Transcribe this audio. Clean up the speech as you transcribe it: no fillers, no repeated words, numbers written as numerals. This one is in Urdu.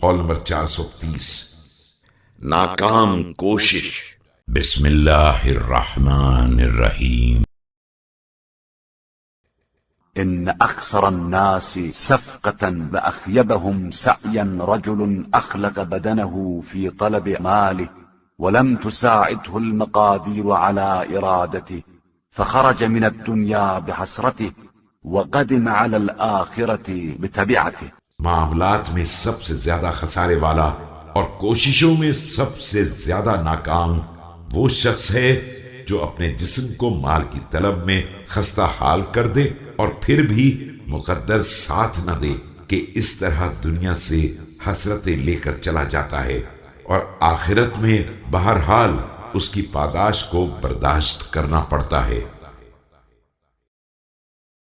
قول نمبر 430۔ ناکام کوشش۔ بسم اللہ الرحمن الرحیم۔ إن أخسر الناس سفقة وأخيبهم سعيا رجل أخلق بدنه في طلب ماله ولم تساعده المقادير على إرادته فخرج من الدنيا بحسرته وقدم على الآخرة بتبعته۔ معاملات میں سب سے زیادہ خسارے والا اور کوششوں میں سب سے زیادہ ناکام وہ شخص ہے جو اپنے جسم کو مال کی طلب میں خستہ حال کر دے اور پھر بھی مقدر ساتھ نہ دے کہ اس طرح دنیا سے حسرتیں لے کر چلا جاتا ہے اور آخرت میں بہرحال اس کی پاداش کو برداشت کرنا پڑتا ہے۔